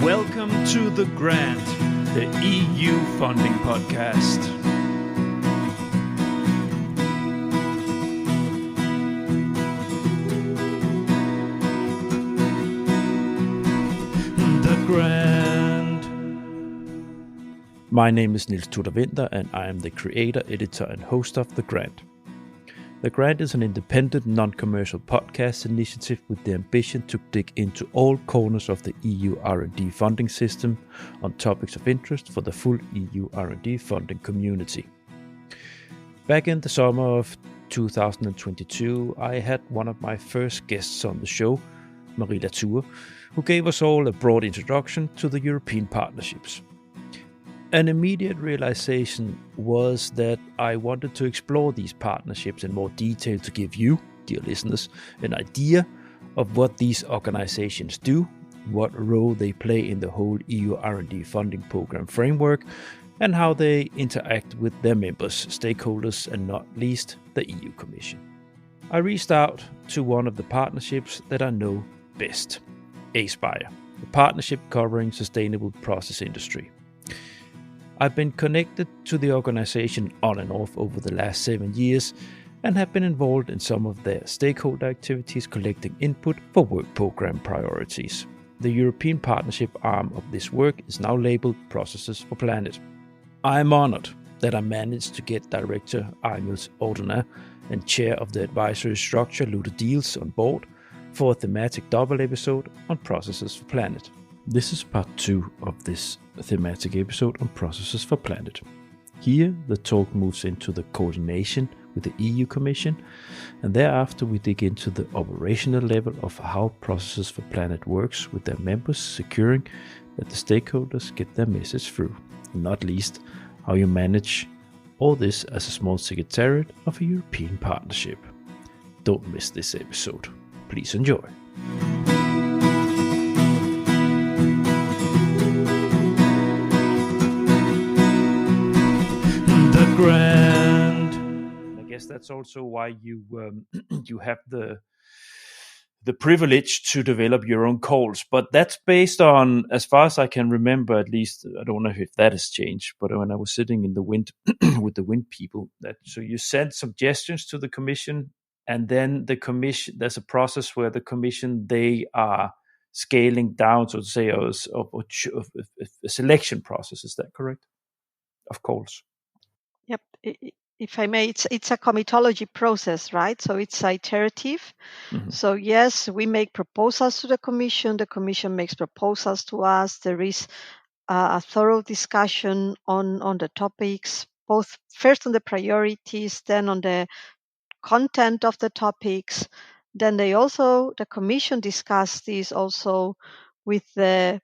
Welcome to The Grant, the EU funding podcast. The Grant. My name is Niels Tudor Winter, and I am the creator, editor, and host of The Grant. The Grant is an independent, non-commercial podcast initiative with the ambition to dig into all corners of the EU R&D funding system on topics of interest for the full EU R&D funding community. Back in the summer of 2022, I had one of my first guests on the show, Latour, who gave us all a broad introduction to the European partnerships. An immediate realization was that I wanted to explore these partnerships in more detail to give you, dear listeners, an idea of what these organizations do, what role they play in the whole EU R&D funding program framework, and how they interact with their members, stakeholders, and not least the EU Commission. I reached out to one of the partnerships that I know best, Spire, a partnership covering sustainable process industry. I've been connected to the organization on and off over the last 7 years and have been involved in some of their stakeholder activities collecting input for work program priorities. The European partnership arm of this work is now labeled Processes4Planet. I am honored that I managed to get Director Orduna and Chair of the advisory structure Ludo Diels on board for a thematic double episode on Processes4Planet. This is part 2 of this thematic episode on Processes4Planet. Here, the talk moves into the coordination with the EU Commission, and thereafter we dig into the operational level of how Processes4Planet works with their members, securing that the stakeholders get their message through, and not least, how you manage all this as a small secretariat of a European partnership. Don't miss this episode. Please enjoy. Grand. I guess that's also why you you have the privilege to develop your own calls, but that's based on, as far as I can remember, at least. I don't know if that has changed, but when I was sitting in the wind with the wind people, that so you sent suggestions to the Commission, and then the Commission, there's a process where the Commission, they are scaling down, so to say, of a selection process. Is that correct? Of course. Yep. If I may, it's a comitology process, right? So it's iterative. Mm-hmm. So yes, we make proposals to the Commission makes proposals to us. There is a thorough discussion on the topics, both first on the priorities, then on the content of the topics. Then the Commission discuss this also with the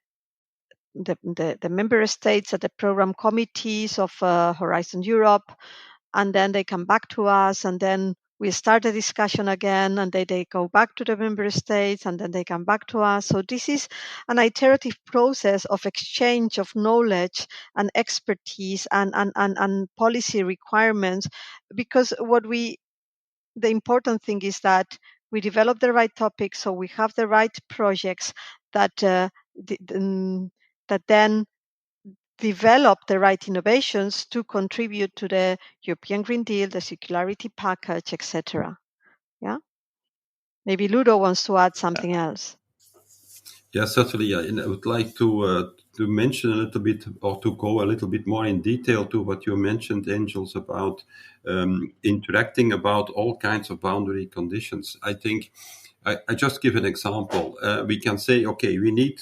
member states at the program committees of Horizon Europe, and then they come back to us, and then we start the discussion again, and they go back to the member states, and then they come back to us. So this is an iterative process of exchange of knowledge and expertise and policy requirements, because the important thing is that we develop the right topics, so we have the right projects that that then develop the right innovations to contribute to the European Green Deal, the circularity package, etc. Yeah, maybe Ludo wants to add something else. Yeah, certainly. Yeah. And I would like to mention a little bit, or to go a little bit more in detail to what you mentioned, Angels, about interacting about all kinds of boundary conditions. I think I just give an example. We can say, okay, we need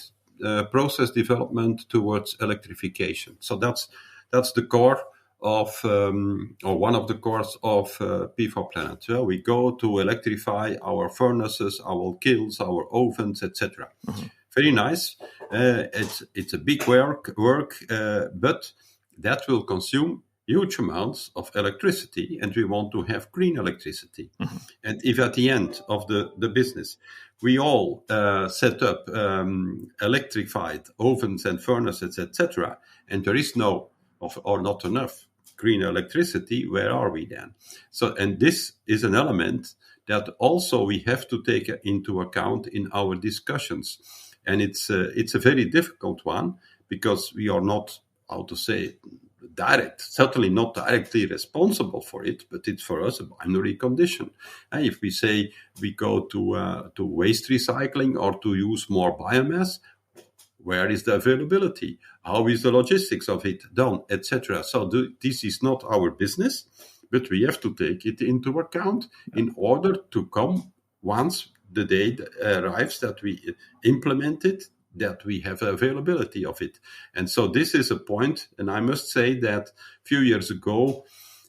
process development towards electrification. So that's the core of, or one of the cores of P4Planet. So we go to electrify our furnaces, our kilns, our ovens, etc. Mm-hmm. Very nice. It's a big work, but that will consume huge amounts of electricity, and we want to have green electricity. Mm-hmm. And if at the end of the business we all set up electrified ovens and furnaces, etc., and there is no or not enough green electricity, where are we then? So, and this is an element that also we have to take into account in our discussions. And it's a very difficult one, because we are not, how to say, certainly not directly responsible for it, but it's for us a binary condition. And if we say we go to waste recycling or to use more biomass, where is the availability? How is the logistics of it done, etc.? So this is not our business, but we have to take it into account in order to come, once the day arrives that we implement it, that we have availability of it. And so this is a point, and I must say that a few years ago,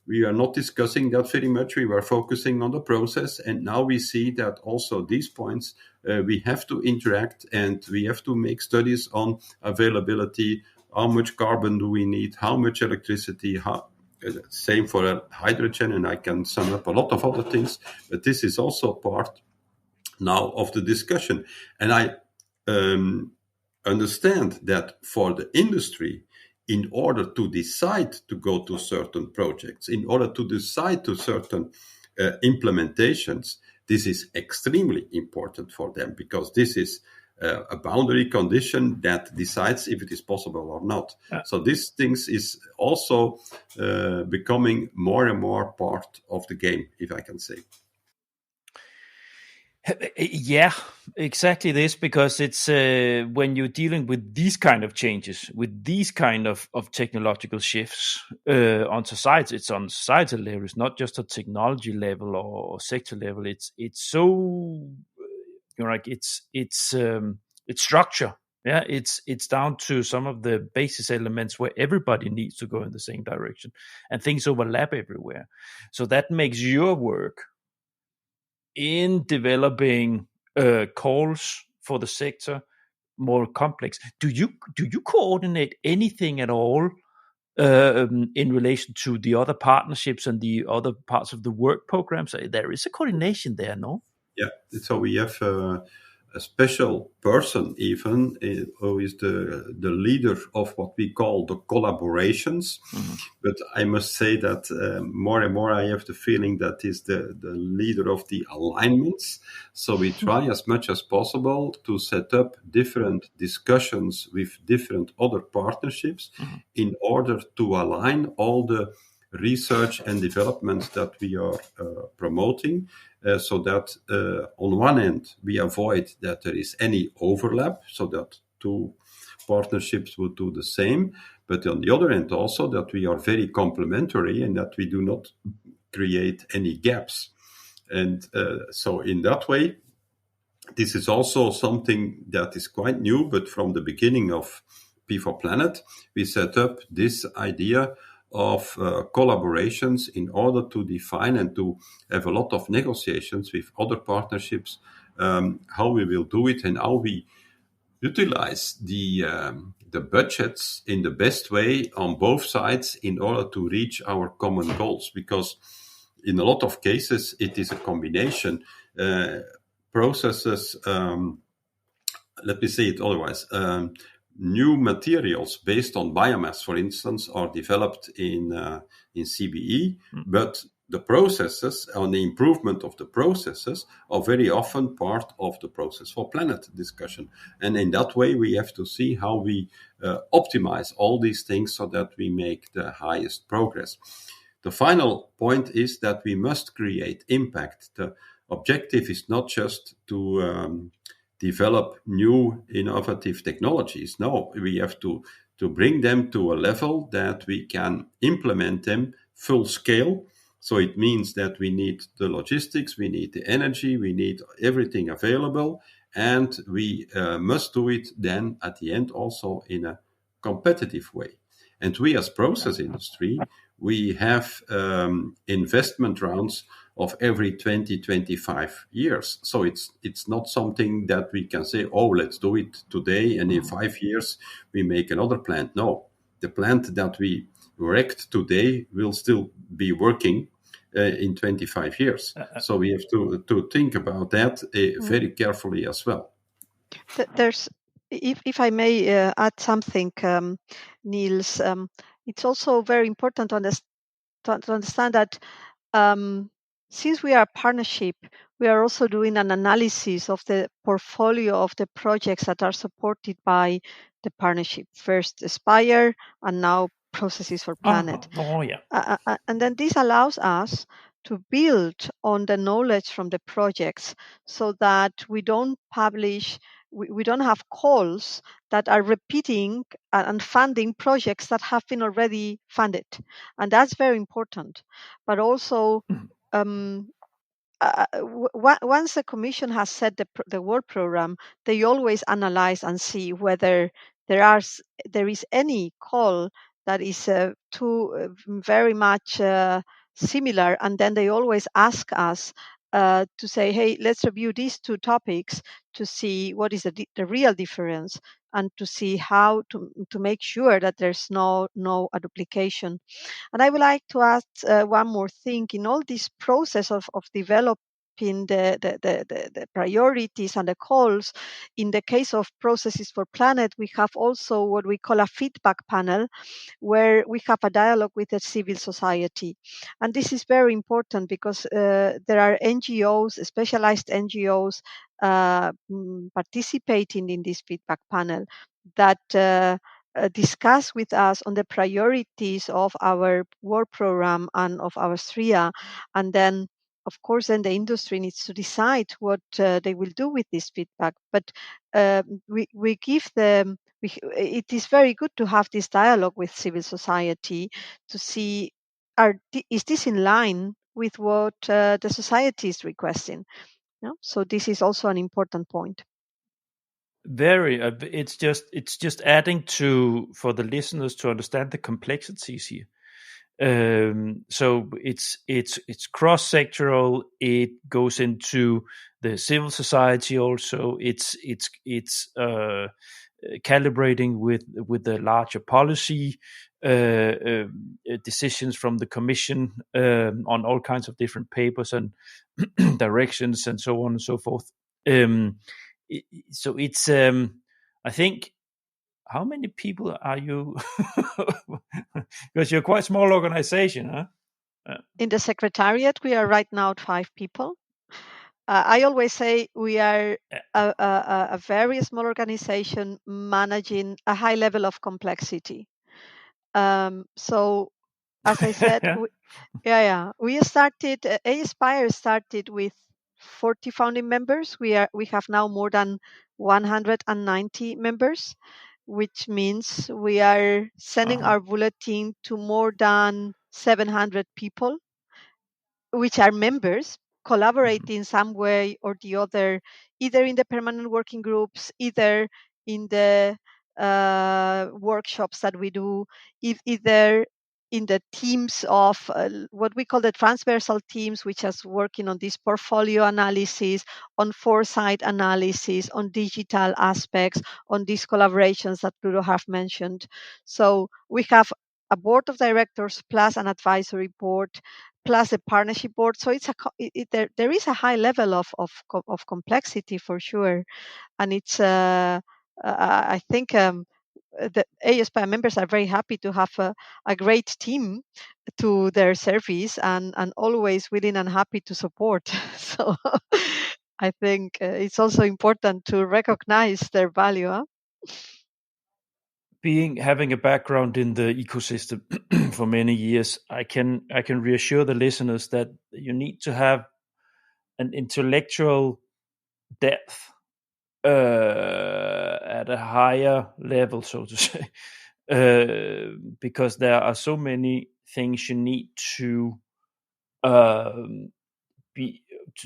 we are not discussing that very much. We were focusing on the process, and now we see that also these points, we have to interact, and we have to make studies on availability. How much carbon do we need? How much electricity? Same for hydrogen, and I can sum up a lot of other things, but this is also part now of the discussion. And I understand that for the industry, in order to decide to go to certain projects, in order to decide to certain implementations, this is extremely important for them, because this is a boundary condition that decides if it is possible or not. So these things is also becoming more and more part of the game, if I can say. Yeah, exactly this, because it's when you're dealing with these kind of changes, with these kind of technological shifts on society, it's on societal level, it's not just a technology level or sector level. It's so like it's structure. Yeah, it's down to some of the basis elements where everybody needs to go in the same direction, and things overlap everywhere. So that makes your work in developing calls for the sector more complex. Do you coordinate anything at all in relation to the other partnerships and the other parts of the work programs? There is a coordination there, no? Yeah, so we have a special person even who is the leader of what we call the collaborations. Mm-hmm. But I must say that more and more I have the feeling that is the leader of the alignments. So we try as much as possible to set up different discussions with different other partnerships, mm-hmm. in order to align all the research and developments that we are promoting, so that on one end we avoid that there is any overlap, so that two partnerships would do the same, but on the other end also that we are very complementary and that we do not create any gaps. And so in that way, this is also something that is quite new, but from the beginning of P4Planet, we set up this idea of collaborations in order to define and to have a lot of negotiations with other partnerships, how we will do it and how we utilize the budgets in the best way on both sides in order to reach our common goals. Because in a lot of cases, it is a combination. Processes, let me say it otherwise, new materials based on biomass, for instance, are developed in CBE, but the processes and the improvement of the processes are very often part of the Processes4Planet discussion. And in that way, we have to see how we optimize all these things so that we make the highest progress. The final point is that we must create impact. The objective is not just to develop new innovative technologies. No, we have to bring them to a level that we can implement them full scale. So it means that we need the logistics, we need the energy, we need everything available, and we must do it then at the end also in a competitive way. And we as process industry, we have investment rounds of every 20-25 years. So it's not something that we can say, oh, let's do it today, and in 5 years we make another plant. No, the plant that we erect today will still be working in 25 years. So we have to think about that very carefully as well. There's, if I may add something, Niels, it's also very important to understand that since we are a partnership, we are also doing an analysis of the portfolio of the projects that are supported by the partnership. First Spire, and now Processes4Planet. And then this allows us to build on the knowledge from the projects, so that we don't publish, we don't have calls that are repeating and funding projects that have been already funded. And that's very important. But also, once the Commission has set the work program, they always analyze and see whether there is any call that is very much similar, and then they always ask us to say, hey, let's review these two topics to see what is the real difference, and to see how to make sure that there's no duplication. And I would like to add one more thing. In all this process of developing the priorities and the calls, in the case of Processes4Planet, we have also what we call a feedback panel, where we have a dialogue with the civil society. And this is very important because there are NGOs, specialized NGOs, participating in this feedback panel that discuss with us on the priorities of our work program and of our SRIA. And then, of course, then the industry needs to decide what they will do with this feedback. But we give them, it is very good to have this dialogue with civil society to see, is this in line with what the society is requesting? So this is also an important point. Very. It's just adding to, for the listeners to understand the complexities here. So it's cross-sectoral. It goes into the civil society also. It's calibrating with the larger policy decisions from the Commission on all kinds of different papers and directions and so on and so forth. So it's I think, how many people are you? Because you're quite a small organization, huh? In the Secretariat, we are right now at 5 people. I always say we are a very small organization managing a high level of complexity. So, as I said, we started. Spire started with 40 founding members. We have now more than 190 members, which means we are sending our bulletin to more than 700 people, which are members, collaborate in some way or the other, either in the permanent working groups, either in the workshops that we do, either in the teams of what we call the transversal teams, which is working on this portfolio analysis, on foresight analysis, on digital aspects, on these collaborations that Ludo have mentioned. So we have a board of directors plus an advisory board plus a partnership board. So there is a high level of complexity for sure, and it's I think the ASPI members are very happy to have a great team to their service, and always willing and happy to support. So I think it's also important to recognize their value. Having a background in the ecosystem for many years, I can reassure the listeners that you need to have an intellectual depth at a higher level, so to say, because there are so many things you need to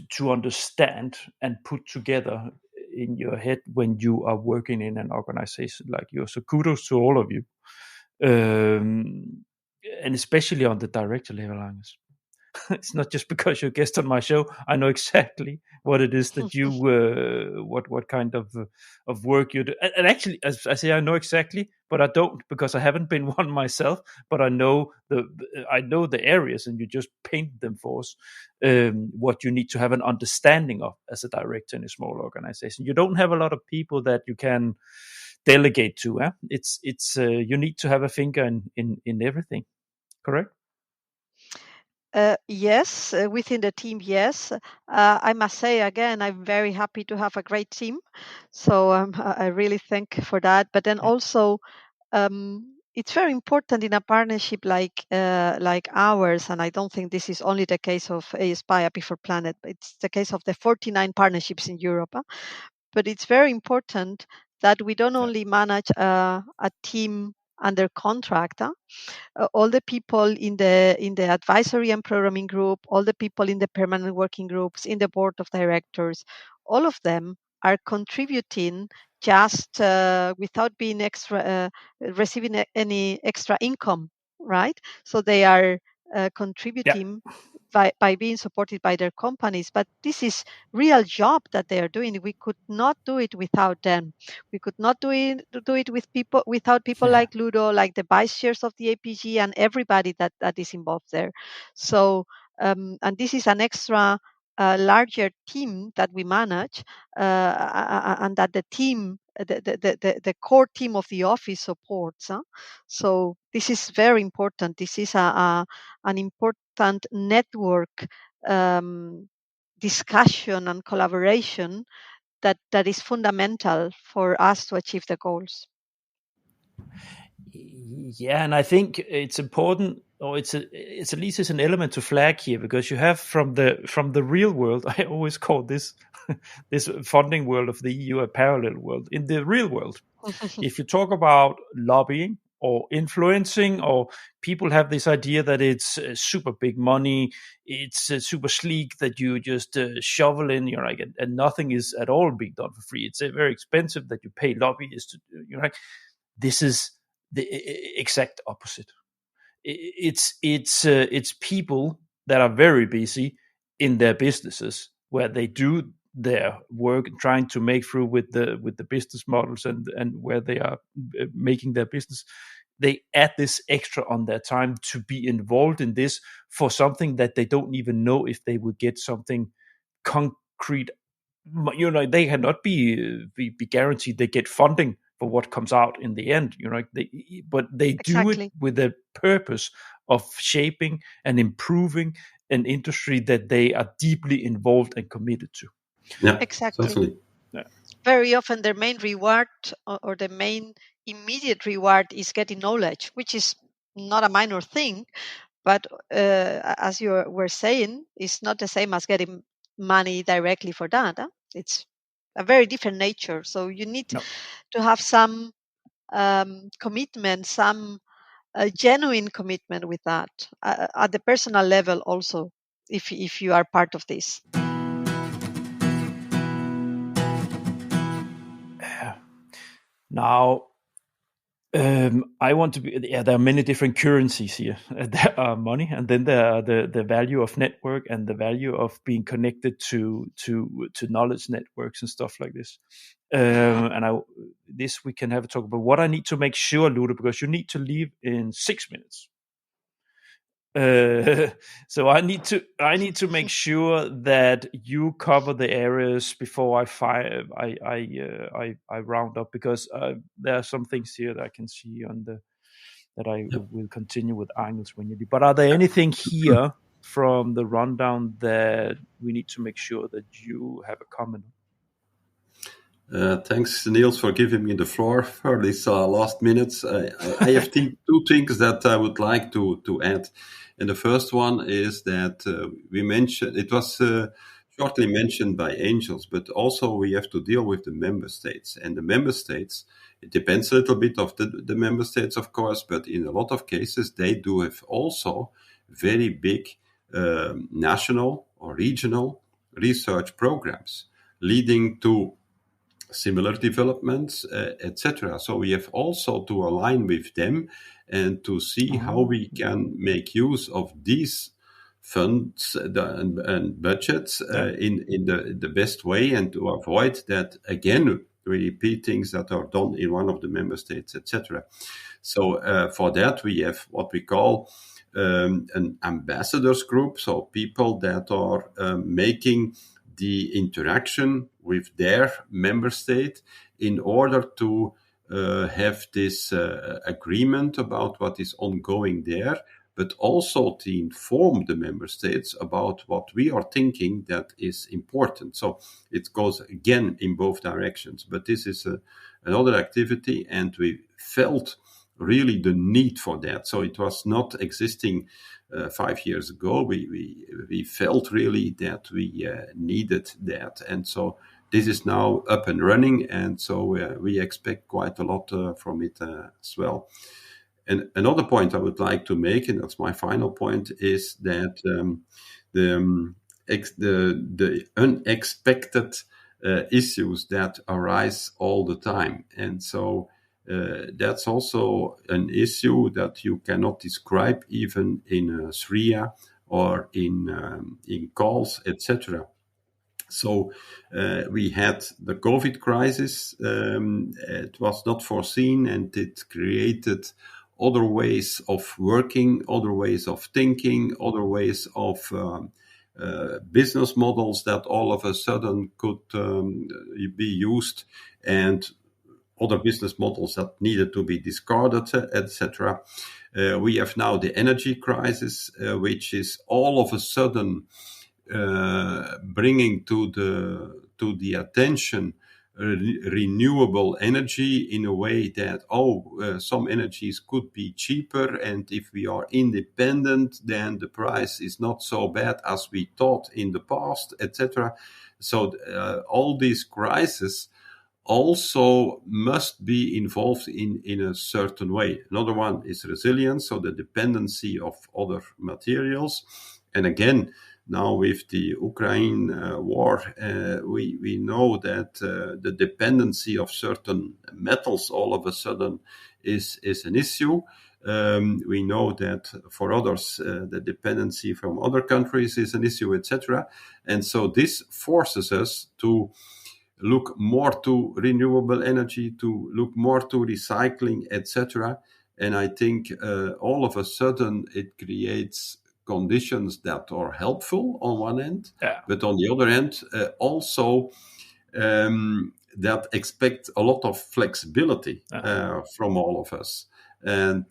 to understand and put together in your head when you are working in an organization like yours. So kudos to all of you, and especially on the director level, Agnes. It's not just because you're a guest on my show. I know exactly what it is that you, what kind of work you do. And actually, as I say, I know exactly, but I don't, because I haven't been one myself. But I know the areas, and you just paint them for us. What you need to have an understanding of as a director in a small organization. You don't have a lot of people that you can delegate to. It's you need to have a finger in everything. Correct? Yes, within the team, yes. I must say again, I'm very happy to have a great team. So I really thank for that. But then also, it's very important in a partnership like ours, and I don't think this is only the case of Spire for Planet. It's the case of the 49 partnerships in Europe. But it's very important that we don't only manage a team under contract. All the people in the advisory and programming group, all the people in the permanent working groups, in the board of directors, all of them are contributing just without being receiving any extra income, right? So they are contributing by being supported by their companies. But this is real job that they are doing. We could not do it without them. We could not do it without people like Ludo, like the vice chairs of the APG, and everybody that is involved there. So, and this is an extra larger team that we manage, and that the team, the core team of the office supports. So this is very important. This is an important network discussion and collaboration that is fundamental for us to achieve the goals. Yeah, and I think it's important, or it's at least it's an element to flag here, because you have from the real world. I always call this this funding world of the EU a parallel world. In the real world, if you talk about lobbying or influencing, or people have this idea that it's super big money, it's super sleek, that you just shovel in, you're like, and nothing is at all being done for free. It's very expensive that you pay lobbyists to, you're like, this is the exact opposite. It's people that are very busy in their businesses, where they do their work trying to make through with the business models, and where they are making their business. They add this extra on their time to be involved in this for something that they don't even know if they will get something concrete. They cannot be guaranteed they get funding for what comes out in the end. But they do Exactly. it with the purpose of shaping and improving an industry that they are deeply involved and committed to. Yeah, exactly. certainly. Yeah. Very often their main reward, or the main immediate reward, is getting knowledge, which is not a minor thing. But as you were saying, it's not the same as getting money directly for that. It's a very different nature. So you need to have some commitment, some genuine commitment with that at the personal level also, if you are part of this. Now, I want to be. Yeah, there are many different currencies here. There are money, and then there are the value of network, and the value of being connected to knowledge networks and stuff like this. This we can have a talk about. What I need to make sure, Ludo, because you need to leave in 6 minutes. So I need to make sure that you cover the areas before I round up, because there are some things here that I can see that I will continue with Angels when you leave. But are there anything here from the rundown that we need to make sure that you have a comment on? Thanks, Niels, for giving me the floor for these last minutes. I have two things that I would like to add. And the first one is that we mentioned, it was shortly mentioned by Angels, but also we have to deal with the member states. And the member states, it depends a little bit of the member states, of course, but in a lot of cases, they do have also very big national or regional research programs leading to similar developments, etc. So we have also to align with them and to see how we can make use of these funds and budgets in the best way, and to avoid that, again, we repeat things that are done in one of the member states, etc. So for that, we have what we call an ambassadors group, so people that are making the interaction with their member state in order to have this agreement about what is ongoing there, but also to inform the member states about what we are thinking that is important. So it goes again in both directions. But this is another activity, and we felt really the need for that. So it was not existing 5 years ago. We felt really that we needed that, and so this is now up and running, and so we expect quite a lot from it as well. And another point I would like to make, and that's my final point, is that the unexpected issues that arise all the time, and so that's also an issue that you cannot describe even in SRIA or in calls, etc. So we had the COVID crisis. It was not foreseen, and it created other ways of working, other ways of thinking, other ways of business models that all of a sudden could be used, and other business models that needed to be discarded, etc. We have now the energy crisis, which is all of a sudden bringing to the attention renewable energy in a way that some energies could be cheaper, and if we are independent, then the price is not so bad as we thought in the past, etc. So all these crises also must be involved in a certain way. Another one is resilience, so the dependency of other materials. And again, now with the Ukraine war, we know that the dependency of certain metals all of a sudden is an issue. We know that for others, the dependency from other countries is an issue, etc. And so this forces us to look more to renewable energy, to look more to recycling, etc. And I think all of a sudden it creates conditions that are helpful on one end, but on the other end also that expect a lot of flexibility from all of us. And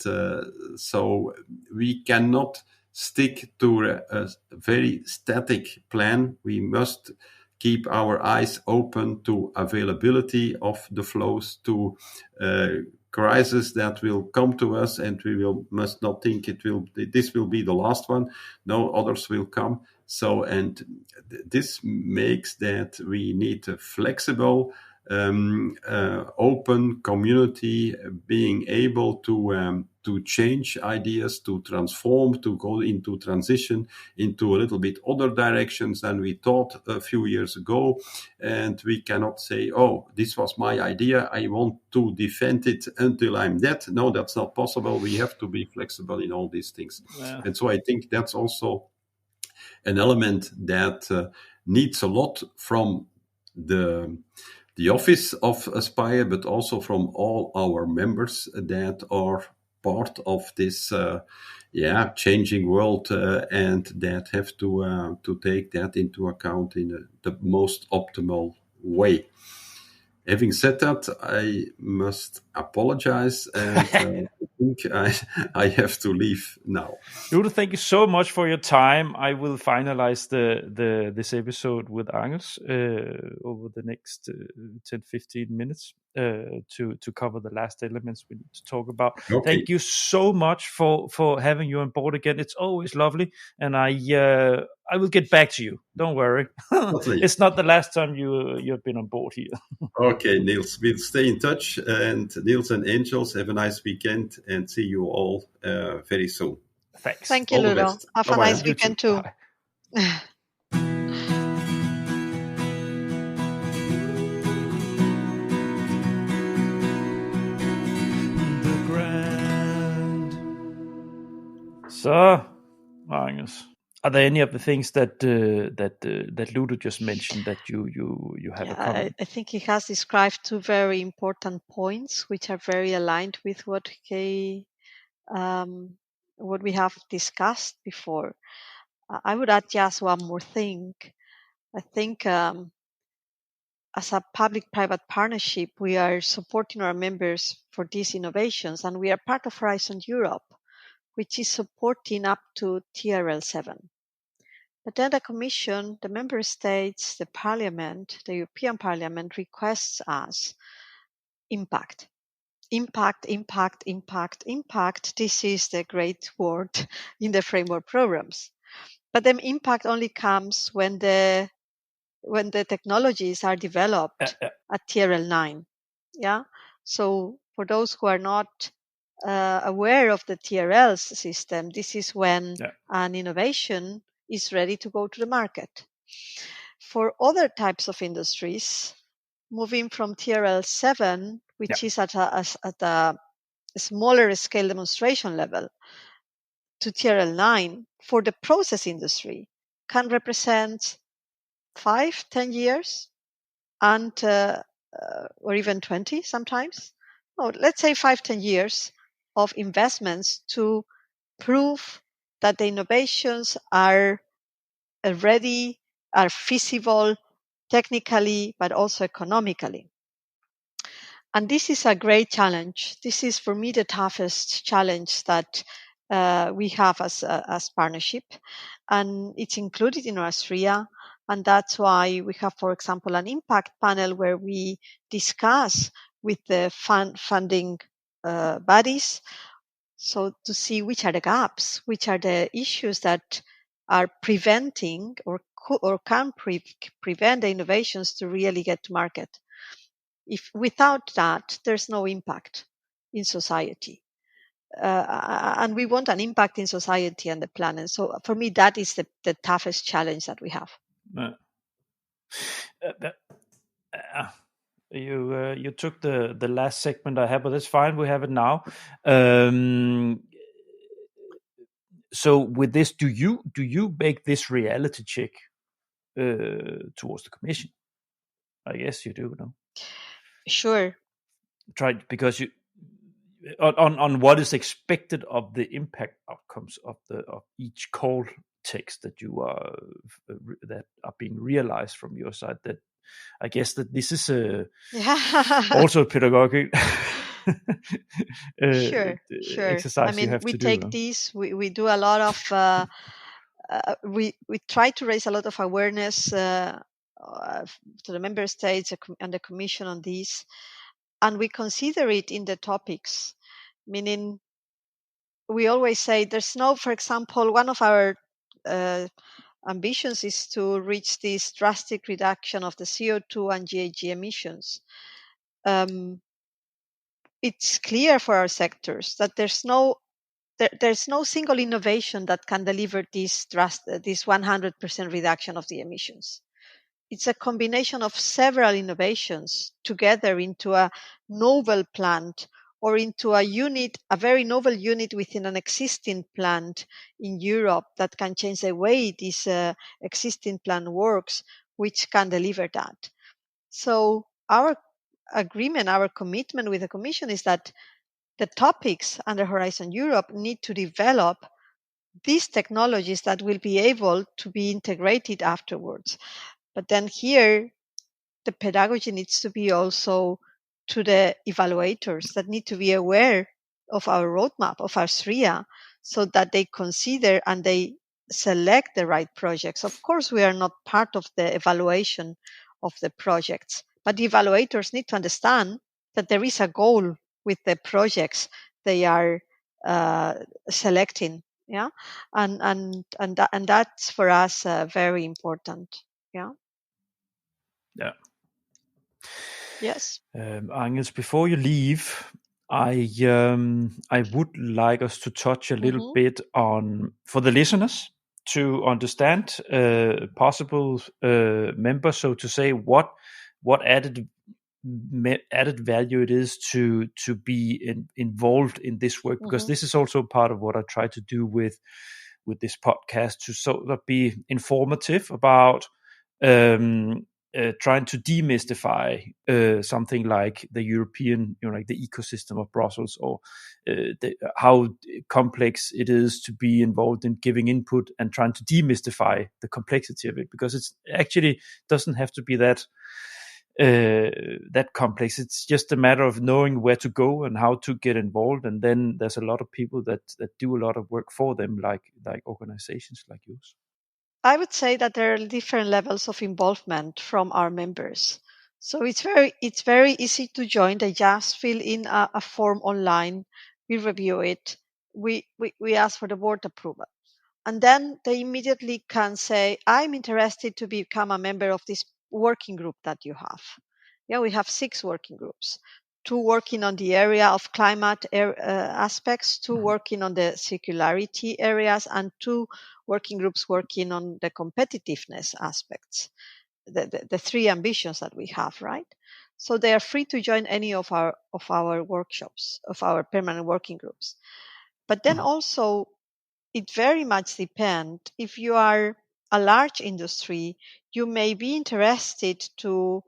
so we cannot stick to a very static plan. We must keep our eyes open to availability of the flows, to crisis that will come to us, and must not think this will be the last one. No, others will come. So, and this makes that we need a flexible, open community, being able to change ideas, to transform, to go into transition into a little bit other directions than we thought a few years ago. And we cannot say, this was my idea, I want to defend it until I'm dead. No, that's not possible. We have to be flexible in all these things. Yeah. And so I think that's also an element that needs a lot from the office of Spire, but also from all our members that are part of this changing world, and that have to take that into account in the most optimal way. Having said that, I must apologize, and I think I have to leave now. Ludo, thank you so much for your time. I will finalize this episode with Angels over the next 10-15 minutes to cover the last elements we need to talk about. Okay. Thank you so much for having you on board again. It's always lovely, and I will get back to you. Don't worry. It's not the last time you've been on board here. Okay, Niels, we'll stay in touch. And Niels and Angels, have a nice weekend, and see you all very soon. Thanks. Thank you, Ludo. Have a nice weekend too. So, Magnus, are there any of the things that Ludo just mentioned that you have a comment? I think he has described two very important points, which are very aligned with what we have discussed before. I would add just one more thing. I think as a public-private partnership, we are supporting our members for these innovations, and we are part of Horizon Europe, which is supporting up to TRL 7. But then the Commission, the Member States, the Parliament, the European Parliament requests us impact. Impact. This is the great word in the framework programs. But then impact only comes when the technologies are developed at TRL 9. Yeah. So for those who are not aware of the TRL system, this is when an innovation is ready to go to the market. For other types of industries, moving from TRL 7, which is at a smaller scale demonstration level, to TRL 9 for the process industry can represent 5-10 years and or even 20 sometimes. No, let's say 5-10 years of investments to prove that the innovations are ready, are feasible technically, but also economically. And this is a great challenge. This is, for me, the toughest challenge that we have as partnership. And it's included in our SRIA. And that's why we have, for example, an impact panel where we discuss with the funding bodies, so to see which are the gaps, which are the issues that are preventing or can prevent the innovations to really get to market. If without that, there's no impact in society. And we want an impact in society and the planet. So for me, that is the toughest challenge that we have. You took the last segment I had, but that's fine. We have it now. So with this, do you make this reality check towards the Commission? I guess you do, no? Sure. Try, because you on what is expected of the impact outcomes of each call text that you are that are being realized from your side. That I guess that this is also pedagogic. Sure. Exercise. I mean, you have we to take do. this. We do a lot of. We try to raise a lot of awareness to the member states and the Commission on this, and we consider it in the topics. Meaning, we always say there's no. For example, one of our ambitions is to reach this drastic reduction of the CO2 and GHG emissions. It's clear for our sectors that there's no single innovation that can deliver this 100% reduction of the emissions. It's a combination of several innovations together into a novel plant or into a very novel unit within an existing plant in Europe that can change the way this existing plant works, which can deliver that. So our agreement, our commitment with the Commission is that the topics under Horizon Europe need to develop these technologies that will be able to be integrated afterwards. But then here, the pedagogy needs to be also to the evaluators that need to be aware of our roadmap, of our SRIA, so that they consider and they select the right projects. Of course, we are not part of the evaluation of the projects, but the evaluators need to understand that there is a goal with the projects they are selecting. Yeah. And that's for us very important. Yeah. Yeah. Yes. Agnes, before you leave, I would like us to touch a little bit on, for the listeners, to understand possible members, so to say, what added value it is to be involved in this work, because this is also part of what I try to do with this podcast, to sort of be informative about trying to demystify something like the European, like the ecosystem of Brussels, or how complex it is to be involved in giving input and trying to demystify the complexity of it, because it's actually doesn't have to be that that complex. It's just a matter of knowing where to go and how to get involved, and then there's a lot of people that do a lot of work for them, like organizations like yours. I would say that there are different levels of involvement from our members. So it's very easy to join. They just fill in a form online. We review it. We ask for the board approval. And then they immediately can say, I'm interested to become a member of this working group that you have. Yeah, we have 6 working groups, 2 working on the area of climate aspects, 2 working on the circularity areas, and 2 working groups working on the competitiveness aspects, the 3 ambitions that we have, right? So they are free to join any of our workshops, of our permanent working groups. But then also, it very much depends. If you are a large industry, you may be interested to,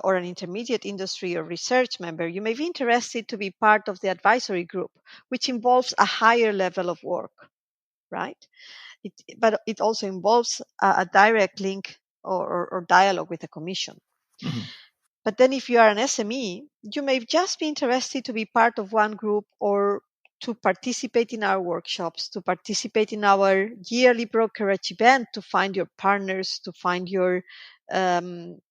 or an intermediate industry or research member, you may be interested to be part of the advisory group, which involves a higher level of work, right? But it also involves a direct link or dialogue with the commission. But then if you are an SME, you may just be interested to be part of one group or to participate in our workshops, to participate in our yearly brokerage event, to find your partners, to find your coordinators,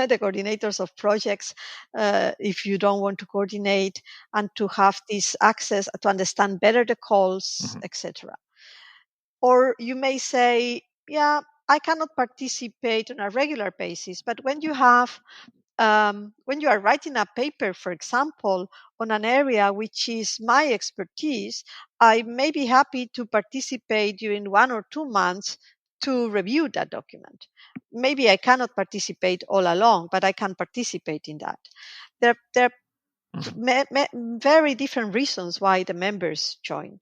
the coordinators of projects, if you don't want to coordinate, and to have this access to understand better the calls, etc. Or you may say, yeah, I cannot participate on a regular basis, but when you have when you are writing a paper, for example, on an area which is my expertise, I may be happy to participate during 1 or 2 months to review that document. Maybe I cannot participate all along, but I can participate in that. There are very different reasons why the members join.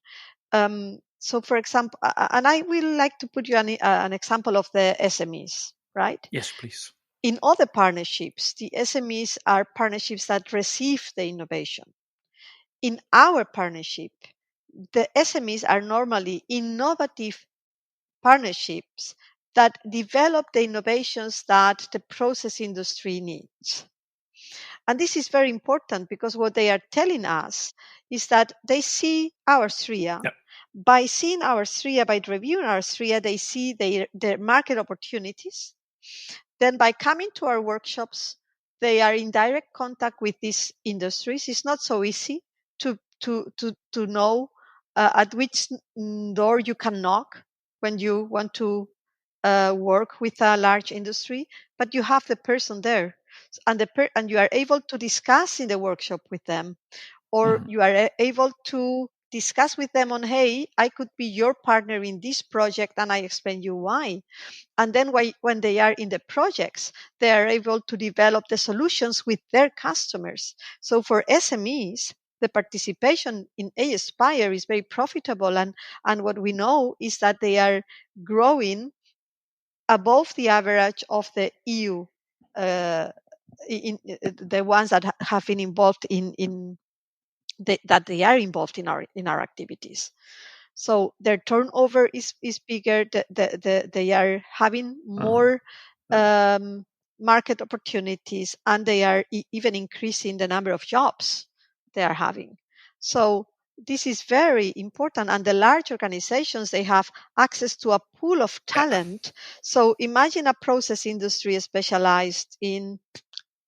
So, for example, and I will like to put you an example of the SMEs, right? Yes, please. In other partnerships, the SMEs are partnerships that receive the innovation. In our partnership, the SMEs are normally innovative partnerships that develop the innovations that the process industry needs. And this is very important because what they are telling us is that they see our SRIA. Yep. By seeing our SRIA, by reviewing our SRIA, they see their market opportunities. Then by coming to our workshops, they are in direct contact with these industries. It's not so easy to know at which door you can knock when you want to work with a large industry, but you have the person there, and and you are able to discuss in the workshop with them, or you are able to discuss with them on, hey, I could be your partner in this project, and I explain you why. And then when they are in the projects, they are able to develop the solutions with their customers. So for SMEs, the participation in Spire is very profitable. And what we know is that they are growing above the average of the EU, the ones that have been involved that they are involved in our activities. So their turnover is bigger. They are having more market opportunities, and they are even increasing the number of jobs they are having. So this is very important. And the large organizations, they have access to a pool of talent. So imagine a process industry specialized in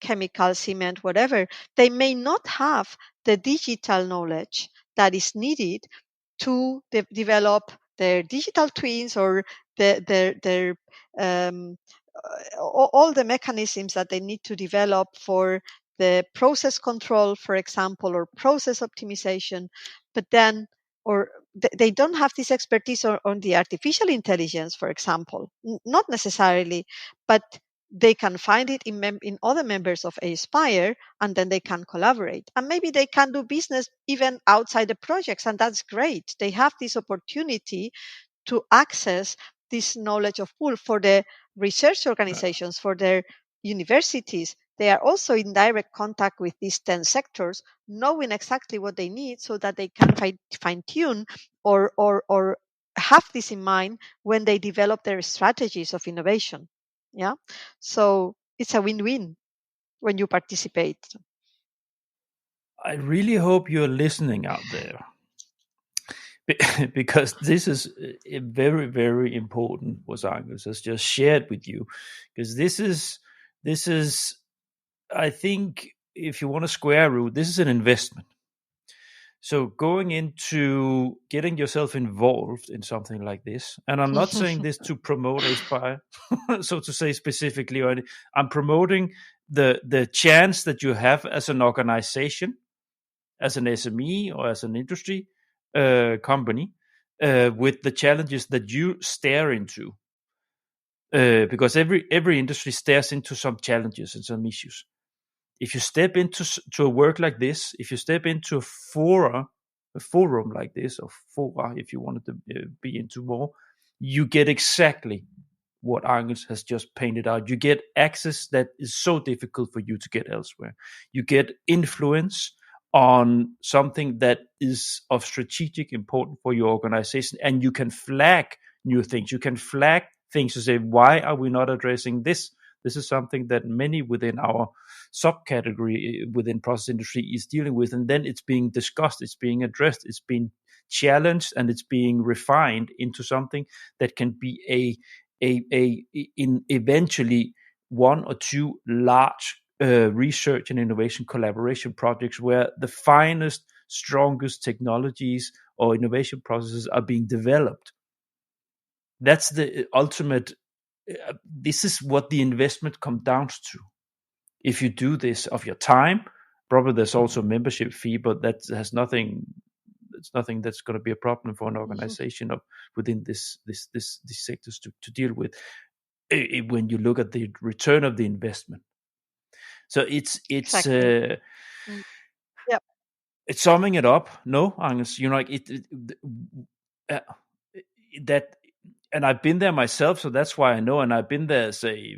chemical, cement, whatever. They may not have the digital knowledge that is needed to develop their digital twins or their all the mechanisms that they need to develop for the process control, for example, or process optimization. But then, or they don't have this expertise on the artificial intelligence, for example, not necessarily, but they can find it in other members of Aspire, and then they can collaborate. And maybe they can do business even outside the projects, and that's great. They have this opportunity to access this knowledge of pool. For the research organizations, for their universities, they are also in direct contact with these 10 sectors, knowing exactly what they need so that they can fine tune or have this in mind when they develop their strategies of innovation. Yeah. So it's a win-win when you participate. I really hope you're listening out there, because this is very, very important what Angus has just shared with you, because this is, I think, if you want a square root, this is an investment. So going into getting yourself involved in something like this, and I'm not saying this to promote Aspire, so to say specifically, or I'm promoting the chance that you have as an organization, as an SME or as an industry company, with the challenges that you stare into, because every industry stares into some challenges and some issues. If you step into a work like this, if you step into a forum like this, or fora, if you wanted to be into more, you get exactly what Angus has just painted out. You get access that is so difficult for you to get elsewhere. You get influence on something that is of strategic importance for your organization, and you can flag new things. You can flag things to say, why are we not addressing this? This is something that many within our subcategory within process industry is dealing with, and then it's being discussed, it's being addressed, it's being challenged, and it's being refined into something that can be in eventually one or two large research and innovation collaboration projects where the finest, strongest technologies or innovation processes are being developed. That's the ultimate. This is what the investment comes down to. If you do this of your time, probably there's also a membership fee, but that has nothing. It's nothing that's going to be a problem for an organization of within these sectors to deal with. When you look at the return of the investment, so it's Exactly. Yep. it's summing it up. No, Angus, that. And I've been there myself, so that's why I know. And I've been there as a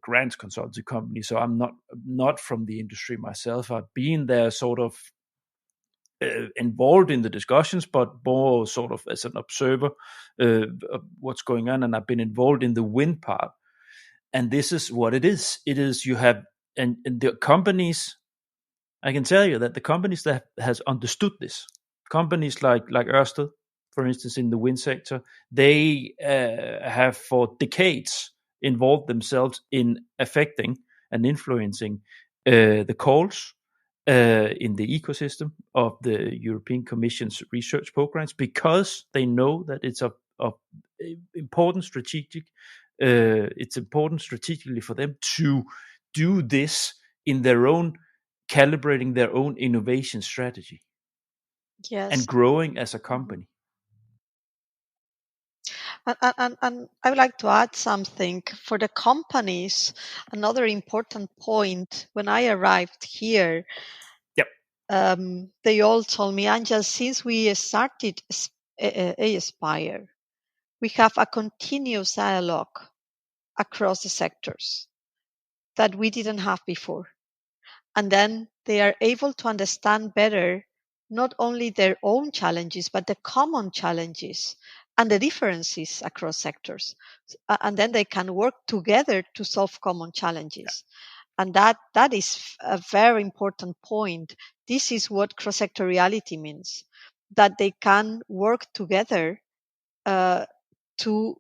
grants consultancy company, so I'm not from the industry myself. I've been there sort of involved in the discussions, but more sort of as an observer of what's going on. And I've been involved in the win part. And this is what it is. It is you have and the companies. I can tell you that the companies that has understood this, companies like Ørsted, for instance, in the wind sector, they have for decades involved themselves in affecting and influencing the calls in the ecosystem of the European Commission's research programs, because they know that it's of important strategic. It's important strategically for them to do this in their own, calibrating their own innovation strategy, Yes. and growing as a company. And I would like to add something for the companies. Another important point: when I arrived here, Yep. They all told me, Angel, since we started Aspire, we have a continuous dialogue across the sectors that we didn't have before. And then they are able to understand better not only their own challenges, but the common challenges and the differences across sectors. And then they can work together to solve common challenges. And that is a very important point. This is what cross-sectoriality means, that they can work together to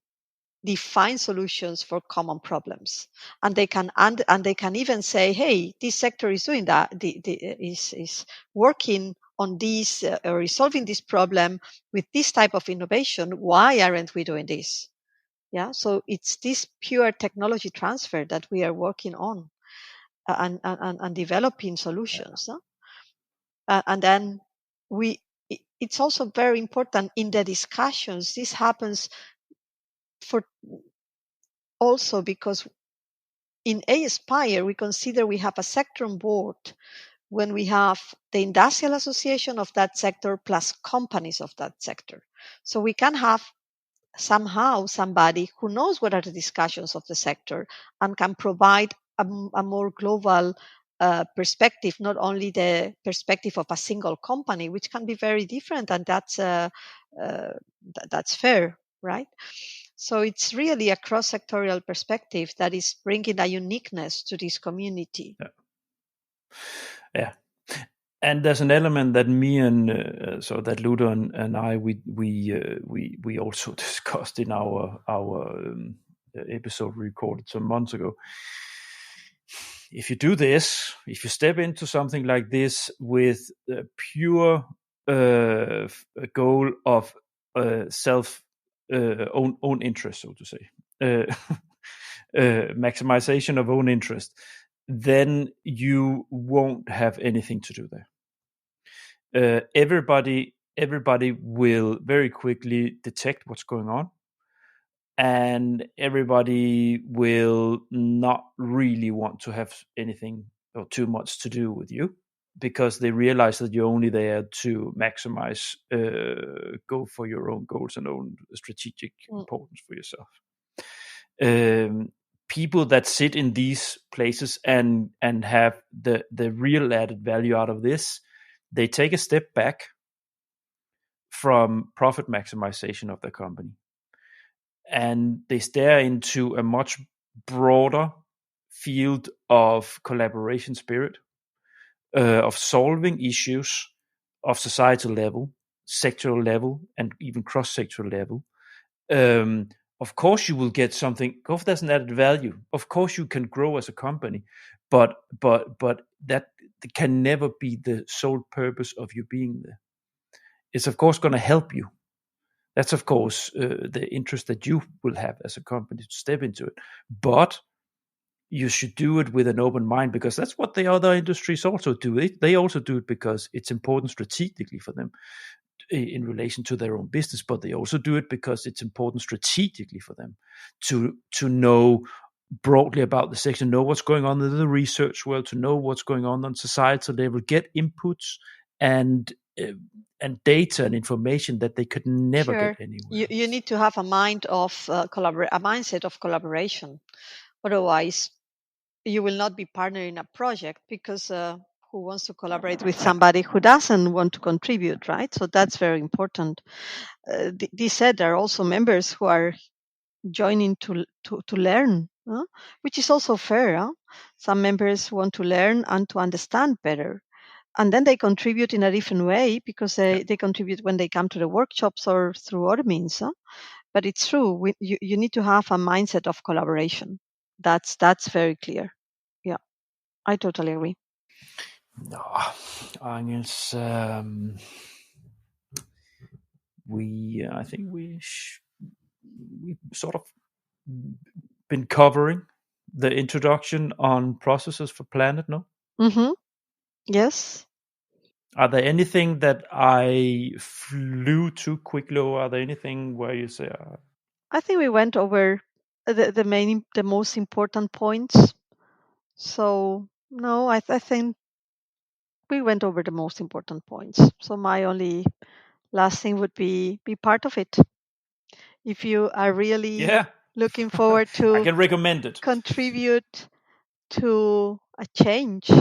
define solutions for common problems, and they can even say, hey, this sector is doing that, is working on this or resolving this problem with this type of innovation. Why aren't we doing this? Yeah, so it's this pure technology transfer that we are working on and developing solutions. And then it's also very important in the discussions. This happens for also because in Aspire, we consider we have a sector on board when we have the industrial association of that sector plus companies of that sector. So we can have somehow somebody who knows what are the discussions of the sector and can provide a more global perspective, not only the perspective of a single company, which can be very different, and that's fair, right? So it's really a cross-sectorial perspective that is bringing a uniqueness to this community. Yeah. And there's an element that me and so that Ludo and I we also discussed in our episode recorded some months ago. If you do this, if you step into something like this with a pure goal of self own interest, so to say, maximization of own interest, then you won't have anything to do there. Everybody will very quickly detect what's going on, and everybody will not really want to have anything or too much to do with you, because they realize that you're only there to maximize, go for your own goals and own strategic importance for yourself. People that sit in these places and have the real added value out of this, they take a step back from profit maximization of the company, and they stare into a much broader field of collaboration spirit, of solving issues of societal level, sectoral level, and even cross-sectoral level. Of course you will get something. Of course there's an added value. Of course you can grow as a company, but that can never be the sole purpose of you being there. It's of course going to help you. That's of course the interest that you will have as a company to step into it. But you should do it with an open mind, because that's what the other industries also do. They also do it because it's important strategically for them in relation to their own business, but they also do it because it's important strategically for them to know broadly about the sector, know what's going on in the research world, to know what's going on societal level, get inputs and data and information that they could never get anywhere. You need to have a mind of a mindset of collaboration. Otherwise, you will not be partnering in a project, because who wants to collaborate with somebody who doesn't want to contribute, right? So that's very important. This said, there are also members who are joining to learn, which is also fair. Some members want to learn and to understand better, and then they contribute in a different way, because they contribute when they come to the workshops or through other means. But it's true, you need to have a mindset of collaboration. That's very clear. Yeah, I totally agree. No, Agnes, I think we sort of been covering the introduction on Processes for Planet, no? Mm-hmm. Yes. Are there anything that I flew too quickly, or are there anything where you say? I think we went over the most important points. So no, I think we went over the most important points. So my only last thing would be part of it. If you are really looking forward to I can recommend it. Contribute to a change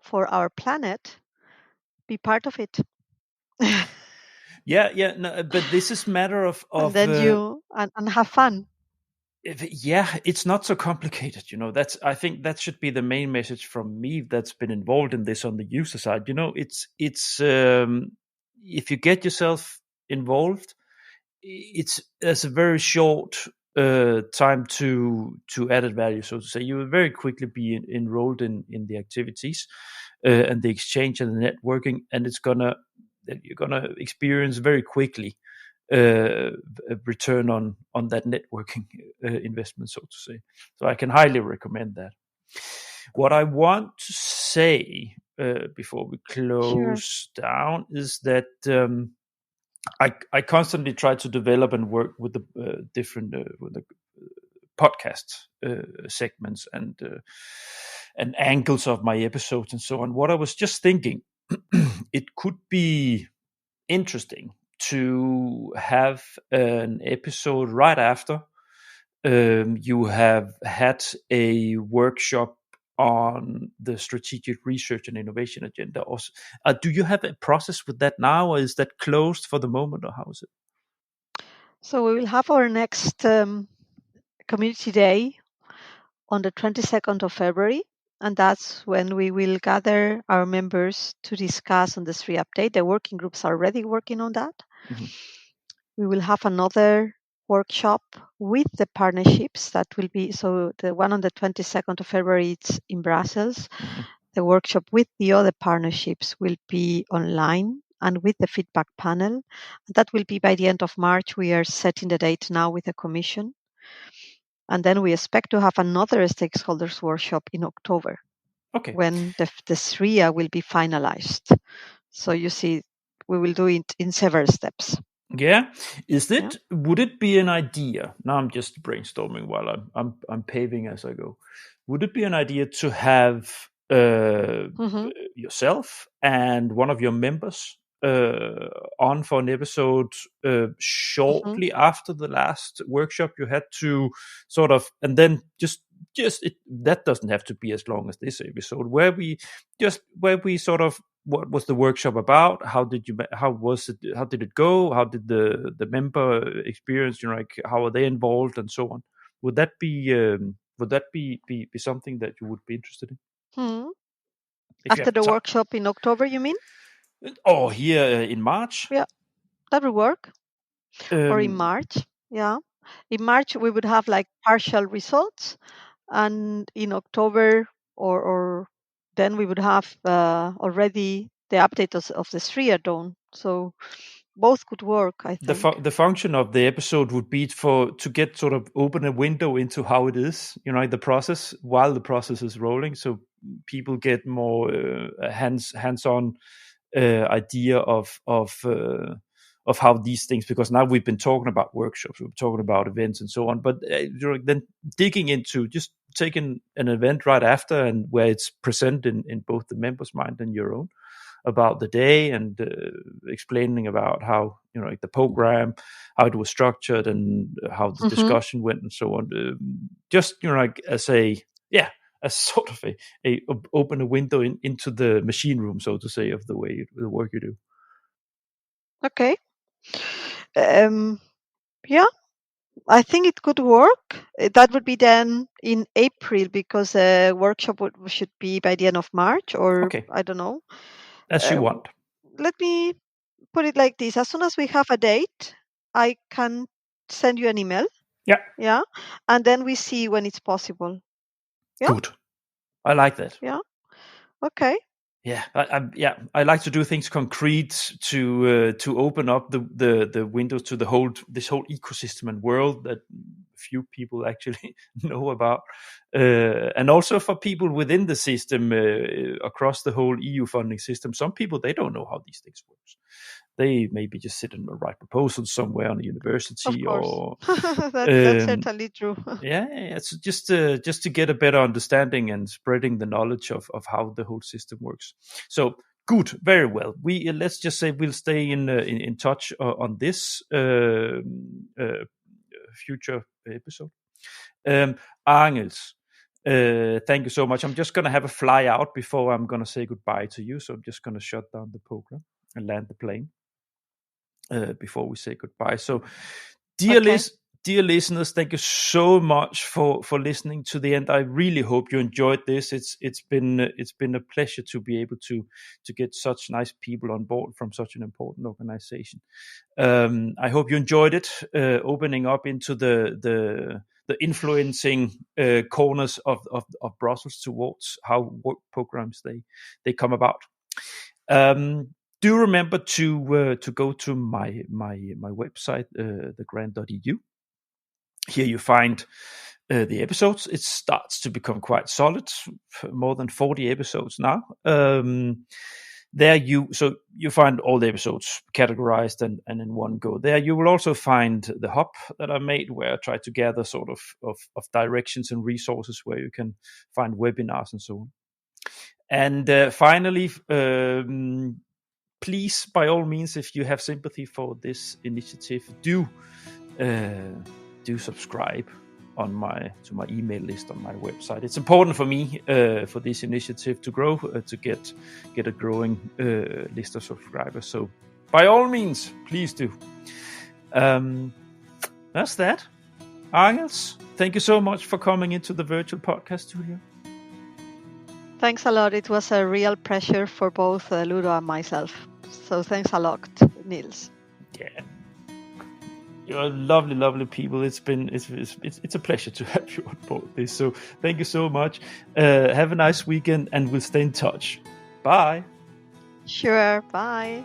for our planet, be part of it. No, but this is matter of and then and have fun. It's not so complicated, I think that should be the main message from me that's been involved in this on the user side. It's if you get yourself involved, it's a very short time to added value, so to say. You will very quickly be enrolled in the activities and the exchange and the networking, and you're gonna experience very quickly a return on that networking investment, so to say. So I can highly recommend that. What I want to say before we close down is that I constantly try to develop and work with the different with the podcast segments and angles of my episodes and so on. What I was just thinking, it could be interesting to have an episode right after you have had a workshop on the strategic research and innovation agenda. Also, do you have a process with that now, or is that closed for the moment, or how is it? So we will have our next community day on the 22nd of February, and that's when we will gather our members to discuss on the SRI update. The working groups are already working on that. Mm-hmm. We will have another workshop with the partnerships that will be, so the one on the 22nd of February, it's in Brussels. Mm-hmm. The workshop with the other partnerships will be online and with the feedback panel. That will be by the end of March. We are setting the date now with the Commission. And then we expect to have another stakeholders workshop in October, Okay. when the SRIA will be finalized. So you see, we will do it in several steps. Yeah. Would it be an idea? Now I'm just brainstorming while I'm paving as I go. Would it be an idea to have yourself and one of your members on for an episode shortly after the last workshop you had to sort of, and then just that doesn't have to be as long as this episode, where we sort of, what was the workshop about? How did it go? How did the member experience? Like, how are they involved and so on? Would that be something that you would be interested in? After the workshop in October, you mean? Or here in March? Yeah, that will work. Or in March, yeah. In March we would have like partial results, and in October or then we would have already the update of the SRIA done. So both could work, I think. The function of the episode would be to get sort of open a window into how it is, the process while the process is rolling, so people get more hands-on idea of how these things, because now we've been talking about workshops, we've been talking about events and so on, but then digging into just taking an event right after, and where it's present in both the members' mind and your own, about the day, and explaining about how like the program, how it was structured, and how the discussion went and so on. Just like as sort of a open a window into the machine room, so to say, of the work you do. Okay. Yeah, I think it could work. That would be then in April, because the workshop should be by the end of March, or okay. I don't know. As you want. Let me put it like this. As soon as we have a date, I can send you an email. Yeah. Yeah. And then we see when it's possible. Yeah. Good. I like that. Yeah. Okay. Yeah, I like to do things concrete to open up the windows to this whole ecosystem and world that few people actually know about, and also for people within the system, across the whole EU funding system. Some people, they don't know how these things work. They maybe just sit and write proposals somewhere on a university, or that's certainly true. Yeah, it's just to get a better understanding and spreading the knowledge of how the whole system works. So good, very well. We let's just say we'll stay in touch on this future episode. Angels, thank you so much. I'm just going to have a fly out before I'm going to say goodbye to you. So I'm just going to shut down the program and land the plane before we say goodbye. So, dear listeners, thank you so much for listening to the end. I really hope you enjoyed this. It's been a pleasure to be able to get such nice people on board from such an important organization. I hope you enjoyed it, opening up into the influencing corners of Brussels towards how work programs they come about. Do remember to go to my website, thegrant.eu. Here you find the episodes. It starts to become quite solid, more than 40 episodes now. There you find all the episodes categorized and in one go. There you will also find the hub that I made, where I try to gather sort of directions and resources where you can find webinars and so on. And finally, please, by all means, if you have sympathy for this initiative, do subscribe to my email list on my website. It's important for me for this initiative to grow, to get a growing list of subscribers. So by all means, please do. that's that. Agnes, thank you so much for coming into the virtual podcast studio. Thanks a lot. It was a real pleasure for both Ludo and myself. So thanks a lot, Niels. Yeah, you're lovely, lovely people. It's a pleasure to have you on board this. So thank you so much. Have a nice weekend, and we'll stay in touch. Bye. Sure. Bye.